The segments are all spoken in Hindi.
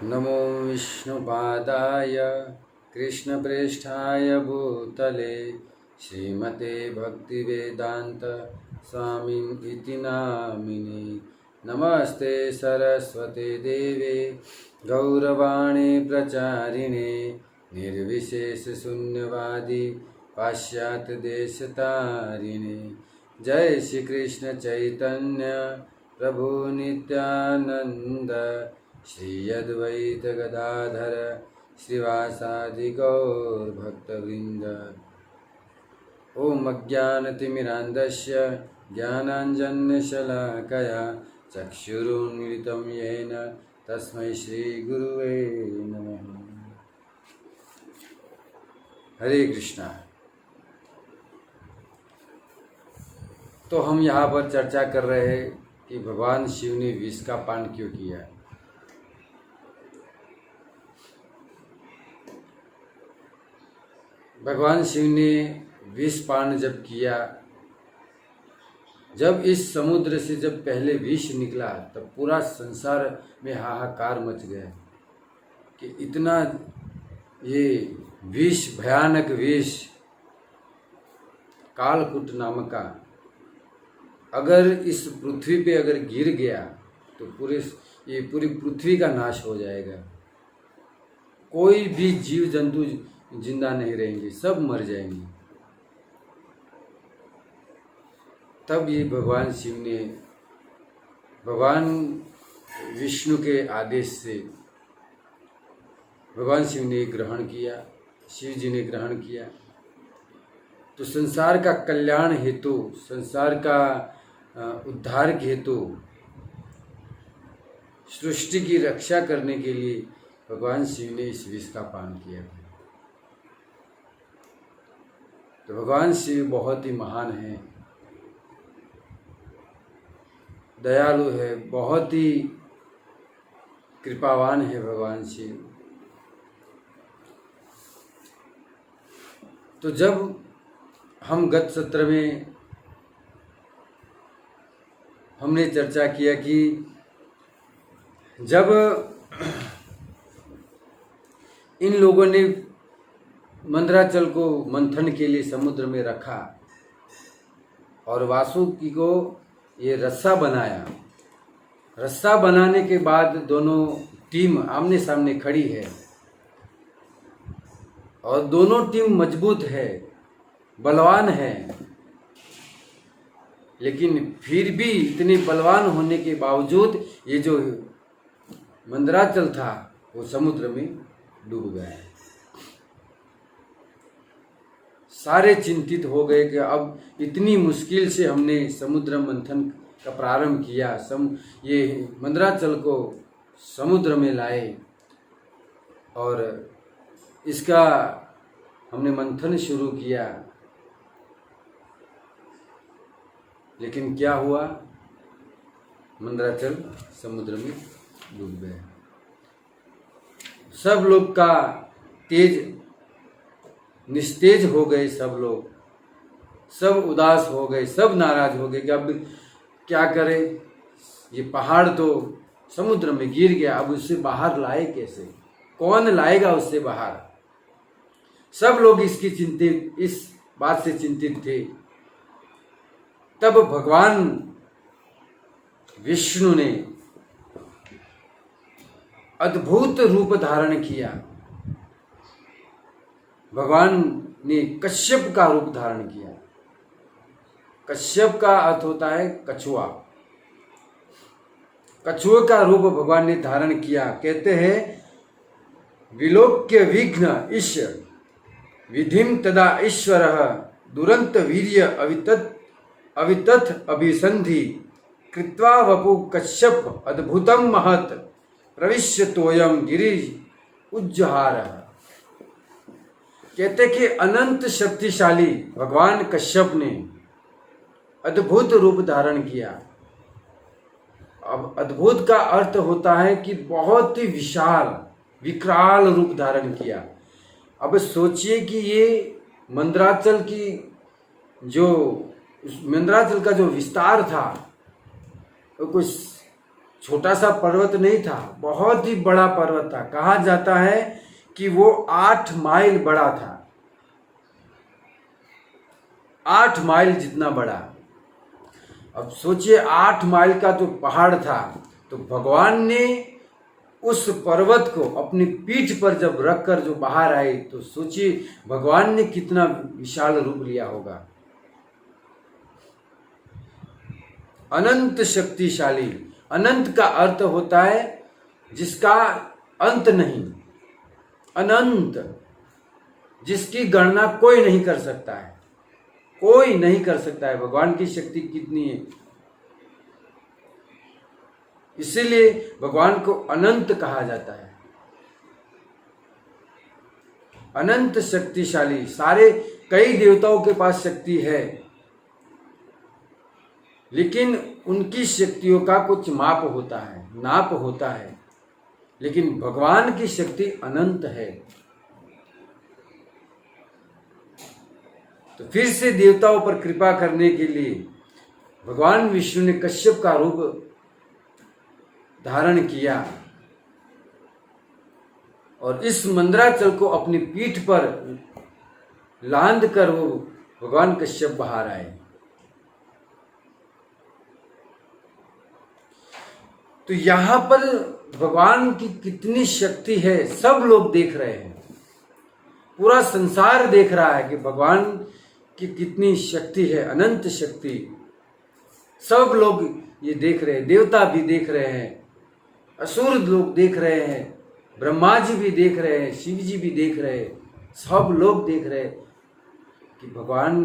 नमो विष्णुपादाय कृष्णप्रेष्ठाय भूतले श्रीमते भक्तिवेदांत स्वामिनिति नामिने। नमस्ते सरस्वते देवे गौरवाणी प्रचारिणे निर्विशेषशून्यवादी पाश्चात्यदेशतारिणे। जय श्री कृष्ण चैतन्य प्रभु नित्यानंद श्री अद्वैत गदाधर श्रीवासादि गौर भक्तवृंद। ओम अज्ञानतिमिरान्धस्य ज्ञानाञ्जनशलाकया चक्षुरुन्मिलितं येन तस्मै श्रीगुरुवे नमः। हरे कृष्णा। तो हम यहाँ पर चर्चा कर रहे हैं कि भगवान शिव ने विष का पान क्यों किया। भगवान शिव ने विष पान जब किया, जब इस समुद्र से जब पहले विष निकला तब पूरा संसार में हाहाकार मच गया कि इतना ये विष, भयानक विष कालकूट नामक का अगर इस पृथ्वी पे अगर गिर गया तो पूरी पृथ्वी का नाश हो जाएगा। कोई भी जीव जंतु जिंदा नहीं रहेंगे, सब मर जाएंगे। तब ये भगवान शिव ने, भगवान विष्णु के आदेश से भगवान शिव ने ग्रहण किया, शिव जी ने ग्रहण किया। तो संसार का कल्याण हेतु, संसार का उद्धार के हेतु, सृष्टि की रक्षा करने के लिए भगवान शिव ने इस विष का पान किया। तो भगवान शिव बहुत ही महान है, दयालु है, बहुत ही कृपावान है भगवान शिव। तो जब हम गत सत्र में हमने चर्चा किया कि जब इन लोगों ने मंदराचल को मंथन के लिए समुद्र में रखा और वासुकी को ये रस्सा बनाया। रस्सा बनाने के बाद दोनों टीम आमने सामने खड़ी है और दोनों टीम मजबूत है, बलवान है, लेकिन फिर भी इतने बलवान होने के बावजूद ये जो मंदराचल था वो समुद्र में डूब गया है। सारे चिंतित हो गए कि अब इतनी मुश्किल से हमने समुद्र मंथन का प्रारंभ किया, ये मंदराचल को समुद्र में लाए और इसका हमने मंथन शुरू किया, लेकिन क्या हुआ, मंदराचल समुद्र में डूब गया। सब लोग का निस्तेज हो गए, सब लोग, सब उदास हो गए, सब नाराज हो गए कि अब क्या करें, ये पहाड़ तो समुद्र में गिर गया, अब उससे बाहर लाए कैसे, कौन लाएगा उससे बाहर। सब लोग इस बात से चिंतित थे। तब भगवान विष्णु ने अद्भुत रूप धारण किया। भगवान ने कश्यप का रूप धारण किया। कश्यप का अर्थ होता है कछुआ। कछुए का रूप भगवान ने धारण किया। कहते हैं विलोक्य विघ्न ईश विधिम तदा ईश्वर दुरंत वीर्य अवितथ अभिसंधि कृत्वा वपु कश्यप अद्भुतम महत प्रविश्य तोयम गिरि उज्जहार। कहते कि अनंत शक्तिशाली भगवान कश्यप ने अद्भुत रूप धारण किया। अब अद्भुत का अर्थ होता है कि बहुत ही विशाल, विकराल रूप धारण किया। अब सोचिए कि ये मंदराचल का जो विस्तार था वो कुछ छोटा सा पर्वत नहीं था, बहुत ही बड़ा पर्वत था। कहा जाता है कि वो 8 माइल बड़ा था, 8 माइल जितना बड़ा। अब सोचिए 8 माइल का तो पहाड़ था, तो भगवान ने उस पर्वत को अपनी पीठ पर जब रखकर जो बाहर आए, तो सोचिए भगवान ने कितना विशाल रूप लिया होगा। अनंत शक्तिशाली, अनंत का अर्थ होता है जिसका अंत नहीं, अनंत, जिसकी गणना कोई नहीं कर सकता है, कोई नहीं कर सकता है भगवान की शक्ति कितनी है। इसीलिए भगवान को अनंत कहा जाता है, अनंत शक्तिशाली। सारे कई देवताओं के पास शक्ति है, लेकिन उनकी शक्तियों का कुछ माप होता है, नाप होता है, लेकिन भगवान की शक्ति अनंत है। तो फिर से देवताओं पर कृपा करने के लिए भगवान विष्णु ने कश्यप का रूप धारण किया और इस मंदराचल को अपनी पीठ पर लांद कर वो भगवान कश्यप बाहर आए। तो यहां पर भगवान की कितनी शक्ति है सब लोग देख रहे हैं, पूरा संसार देख रहा है कि भगवान की कितनी शक्ति है, अनंत शक्ति। सब लोग ये देख रहे हैं, देवता भी देख रहे हैं, असुर लोग देख रहे हैं, ब्रह्मा जी भी देख रहे हैं, शिव जी भी देख रहे हैं, सब लोग देख रहे हैं कि भगवान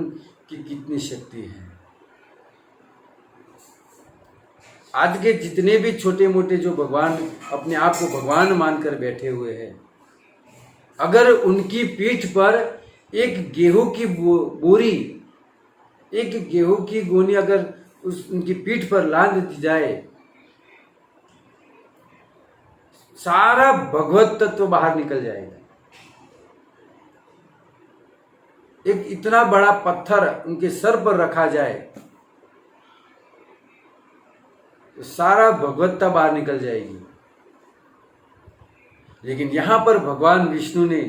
की कितनी शक्ति है। आज के जितने भी छोटे मोटे जो भगवान अपने आप को भगवान मानकर बैठे हुए हैं, अगर उनकी पीठ पर एक गेहूं की बोरी, एक गेहूं की गोनी अगर उनकी पीठ पर लाद दी जाए, सारा भगवत तत्व बाहर निकल जाएगा। एक इतना बड़ा पत्थर उनके सर पर रखा जाए तो सारा भगवत्ता बाहर निकल जाएगी। लेकिन यहां पर भगवान विष्णु ने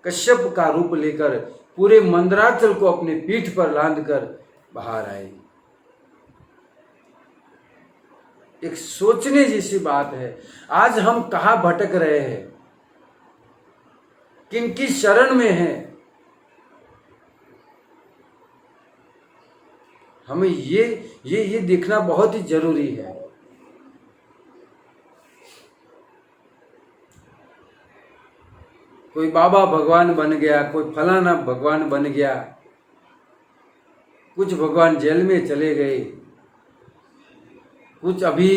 कश्यप का रूप लेकर पूरे मंदराचल को अपने पीठ पर लांदकर बाहर आए। एक सोचने जैसी बात है। आज हम कहां भटक रहे हैं, किनकी शरण में हैं, हमें ये देखना बहुत ही जरूरी है। कोई बाबा भगवान बन गया, कोई फलाना भगवान बन गया, कुछ भगवान जेल में चले गए, कुछ अभी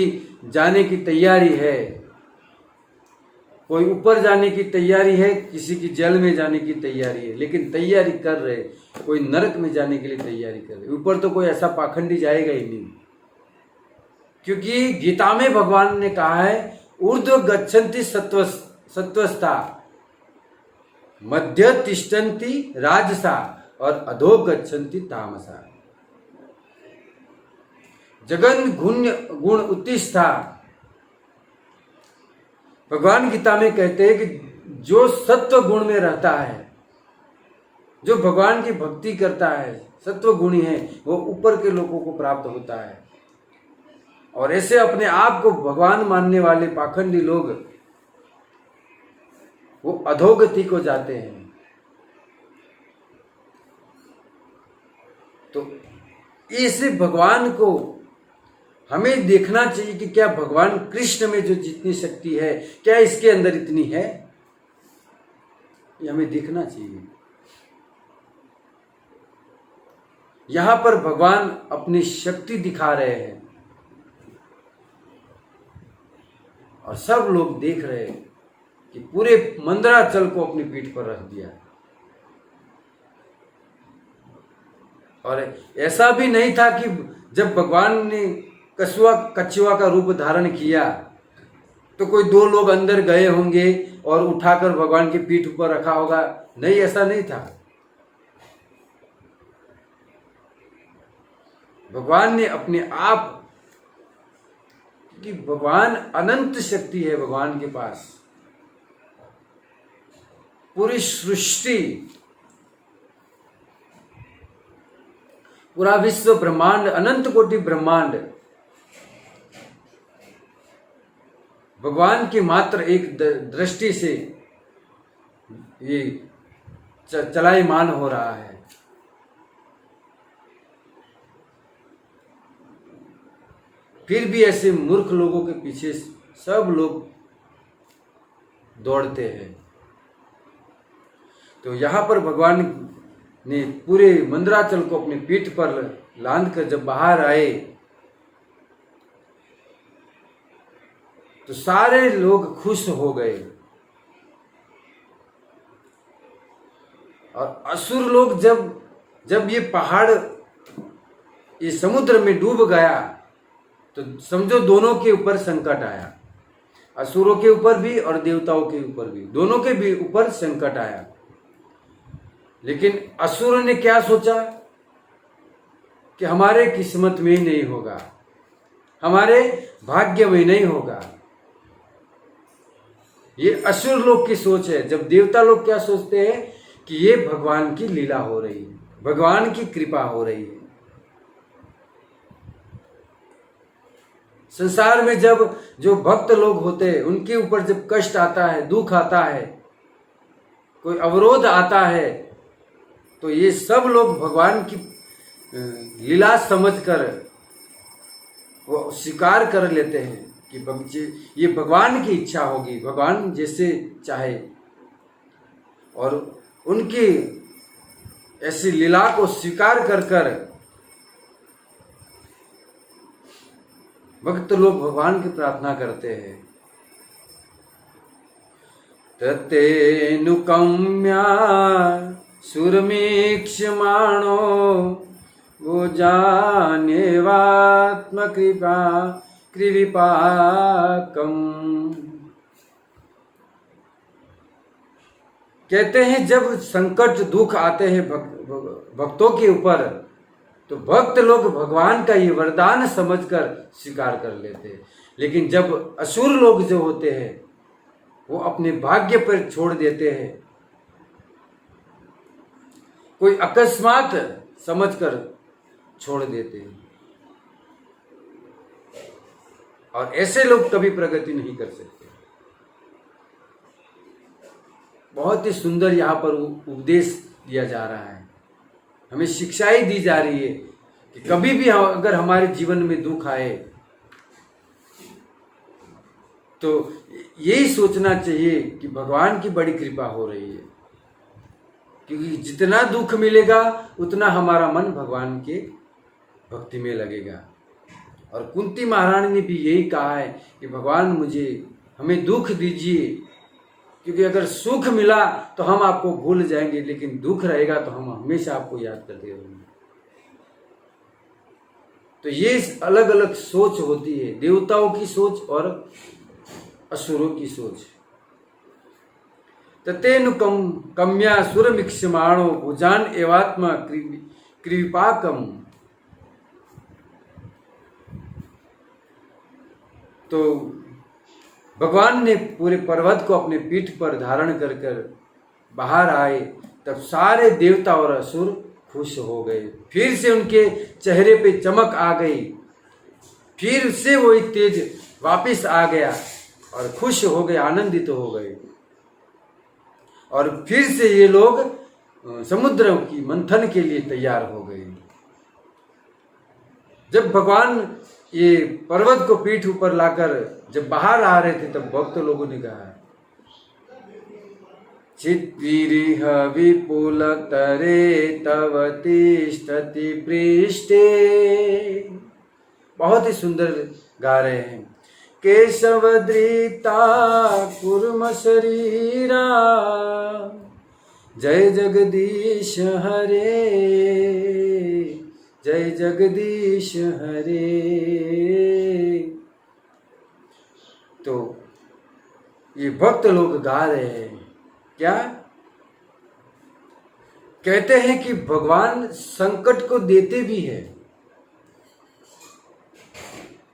जाने की तैयारी है, कोई ऊपर जाने की तैयारी है, किसी की जेल में जाने की तैयारी है, लेकिन तैयारी कर रहे, कोई नरक में जाने के लिए तैयारी कर रहे। ऊपर तो कोई ऐसा पाखंडी जाएगा ही नहीं, क्योंकि गीता में भगवान ने कहा है ऊर्ध्व गच्छन्ति सत्वस्ता, मध्य तिष्ठन्ति राजसा और अधो गच्छन्ति तामसा। जगन गुण उत्तिष्ठा। भगवान गीता में कहते हैं कि जो सत्व गुण में रहता है, जो भगवान की भक्ति करता है, सत्व गुणी है, वो ऊपर के लोगों को प्राप्त होता है। और ऐसे अपने आप को भगवान मानने वाले पाखंडी लोग वो अधोगति को जाते हैं। तो इसे भगवान को हमें देखना चाहिए कि क्या भगवान कृष्ण में जो जितनी शक्ति है, क्या इसके अंदर इतनी है, ये हमें देखना चाहिए। यहां पर भगवान अपनी शक्ति दिखा रहे हैं और सब लोग देख रहे हैं कि पूरे मंदराचल को अपनी पीठ पर रख दिया। और ऐसा भी नहीं था कि जब भगवान ने कछुआ का रूप धारण किया तो कोई 2 लोग अंदर गए होंगे और उठाकर भगवान की पीठ पर रखा होगा। नहीं, ऐसा नहीं था। भगवान ने अपने आप कि भगवान अनंत शक्ति है भगवान के पास। पूरी सृष्टि, पूरा विश्व ब्रह्मांड, अनंत कोटि ब्रह्मांड भगवान की मात्र एक दृष्टि से ये चलायमान हो रहा है। फिर भी ऐसे मूर्ख लोगों के पीछे सब लोग दौड़ते हैं। तो यहाँ पर भगवान ने पूरे मंदराचल को अपनी पीठ पर लांद कर जब बाहर आए तो सारे लोग खुश हो गए और असुर लोग जब ये पहाड़ ये समुद्र में डूब गया तो समझो दोनों के ऊपर संकट आया, असुरों के ऊपर भी और देवताओं के ऊपर भी, दोनों के भी ऊपर संकट आया। लेकिन असुरों ने क्या सोचा कि हमारे किस्मत में ही नहीं होगा, हमारे भाग्य में नहीं होगा। ये असुर लोग की सोच है। जब देवता लोग क्या सोचते हैं कि ये भगवान की लीला हो रही है, भगवान की कृपा हो रही है। संसार में जब जो भक्त लोग होते हैं उनके ऊपर जब कष्ट आता है, दुख आता है, कोई अवरोध आता है, तो ये सब लोग भगवान की लीला समझकर वो स्वीकार कर लेते हैं कि ये भगवान की इच्छा होगी, भगवान जैसे चाहे। और उनकी ऐसी लीला को स्वीकार कर कर भक्त लोग भगवान की प्रार्थना करते हैं। ततेनुकम्या सुरमीक्षमाणो वो जानेवात्मकृपा कृविपाकम। कहते हैं जब संकट दुख आते हैं भक्तों के ऊपर तो भक्त लोग भगवान का ये वरदान समझकर स्वीकार कर लेते हैं। लेकिन जब असुर लोग जो होते हैं वो अपने भाग्य पर छोड़ देते हैं, कोई अकस्मात समझकर छोड़ देते हैं, और ऐसे लोग कभी प्रगति नहीं कर सकते। बहुत ही सुंदर यहाँ पर उपदेश दिया जा रहा है, हमें शिक्षाएं दी जा रही है कि कभी भी अगर हमारे जीवन में दुख आए तो यही सोचना चाहिए कि भगवान की बड़ी कृपा हो रही है, क्योंकि जितना दुख मिलेगा उतना हमारा मन भगवान के भक्ति में लगेगा। और कुंती महारानी ने भी यही कहा है कि भगवान हमें दुख दीजिए, क्योंकि अगर सुख मिला तो हम आपको भूल जाएंगे, लेकिन दुख रहेगा तो हम हमेशा आपको याद करते रहेंगे। तो ये अलग अलग सोच होती है, देवताओं की सोच और असुरों की सोच। ततेनुकम कम्या सुरमिक्षमाणो भुजान एवात्मा कृपाकम। तो भगवान ने पूरे पर्वत को अपने पीठ पर धारण कर बाहर आए, तब सारे देवता और असुर खुश हो गए। फिर से उनके चेहरे पे चमक आ गई, फिर से वही तेज वापस आ गया और खुश हो गए, आनंदित हो गए। और फिर से ये लोग समुद्र की मंथन के लिए तैयार हो गए। जब भगवान ये पर्वत को पीठ ऊपर लाकर जब बाहर आ रहे थे तब भक्त लोगों ने कहा, चित्वीरिह विपुल तरे तव तिष्ठति पृष्ठे। बहुत ही सुंदर गा रहे हैं। केशवद्रिता कुर्म शरीरा जय जगदीश हरे, जय जगदीश हरे। तो ये भक्त लोग गा रहे हैं, क्या कहते हैं कि भगवान संकट को देते भी है,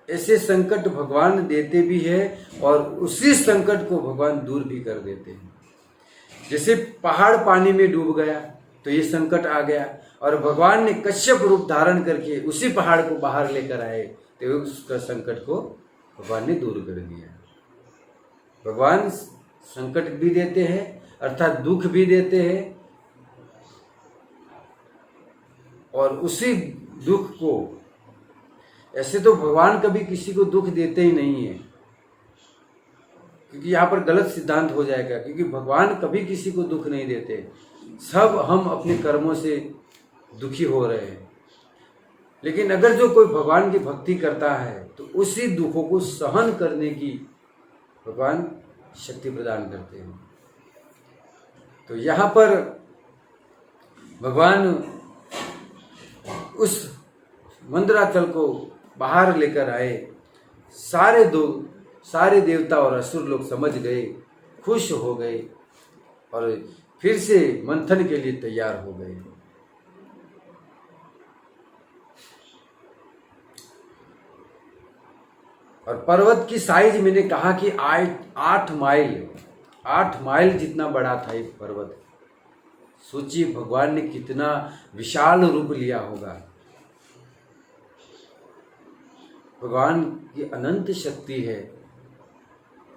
ऐसे संकट भगवान देते भी है और उसी संकट को भगवान दूर भी कर देते हैं। जैसे पहाड़ पानी में डूब गया तो ये संकट आ गया, और भगवान ने कश्यप रूप धारण करके उसी पहाड़ को बाहर लेकर आए तो उसका संकट को भगवान ने दूर कर दिया। भगवान संकट भी देते हैं अर्थात दुख भी देते हैं, और उसी दुख को, ऐसे तो भगवान कभी किसी को दुख देते ही नहीं है, क्योंकि यहाँ पर गलत सिद्धांत हो जाएगा, क्योंकि भगवान कभी किसी को दुख नहीं देते। सब हम अपने कर्मों से दुखी हो रहे हैं। लेकिन अगर जो कोई भगवान की भक्ति करता है तो उसी दुखों को सहन करने की भगवान शक्ति प्रदान करते हैं। तो यहाँ पर भगवान उस मंदराचल को बाहर लेकर आए। सारे देवता और असुर लोग समझ गए, खुश हो गए और फिर से मंथन के लिए तैयार हो गए। और पर्वत की साइज मैंने कहा कि 8 माइल जितना बड़ा था ये पर्वत। सोचिए भगवान ने कितना विशाल रूप लिया होगा। भगवान की अनंत शक्ति है,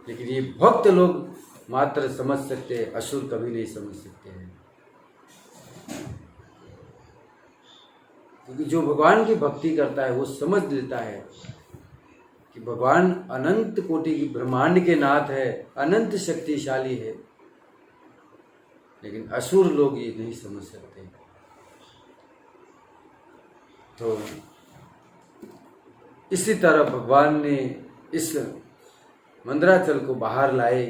लेकिन ये भक्त लोग मात्र समझ सकते हैं, असुर कभी नहीं समझ सकते हैं। क्योंकि जो भगवान की भक्ति करता है वो समझ लेता है कि भगवान अनंत कोटि की ब्रह्मांड के नाथ है, अनंत शक्तिशाली है। लेकिन असुर लोग ये नहीं समझ सकते। तो इसी तरह भगवान ने इस मंदराचल को बाहर लाए,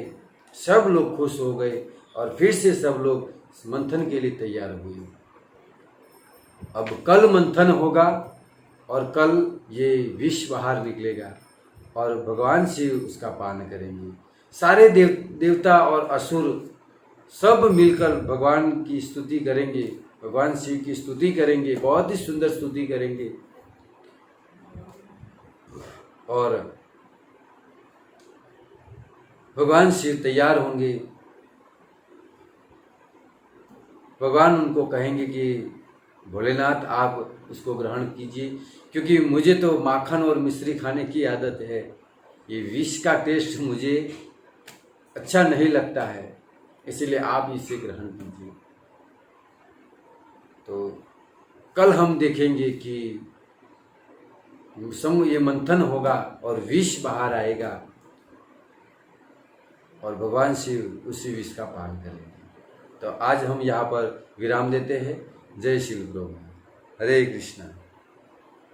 सब लोग खुश हो गए और फिर से सब लोग मंथन के लिए तैयार हुए। अब कल मंथन होगा और कल ये विष बाहर निकलेगा और भगवान शिव उसका पान करेंगे। सारे देवता और असुर सब मिलकर भगवान की स्तुति करेंगे, भगवान शिव की स्तुति करेंगे, बहुत ही सुंदर स्तुति करेंगे। और भगवान शिव तैयार होंगे। भगवान उनको कहेंगे कि भोलेनाथ आप उसको ग्रहण कीजिए, क्योंकि मुझे तो माखन और मिश्री खाने की आदत है, ये विष का टेस्ट मुझे अच्छा नहीं लगता है, इसलिए आप इसे ग्रहण कीजिए। तो कल हम देखेंगे कि ये मंथन होगा और विष बाहर आएगा और भगवान शिव उसी विष का पान करेंगे। तो आज हम यहाँ पर विराम देते हैं। जय शिव प्रभु, हरे कृष्णा।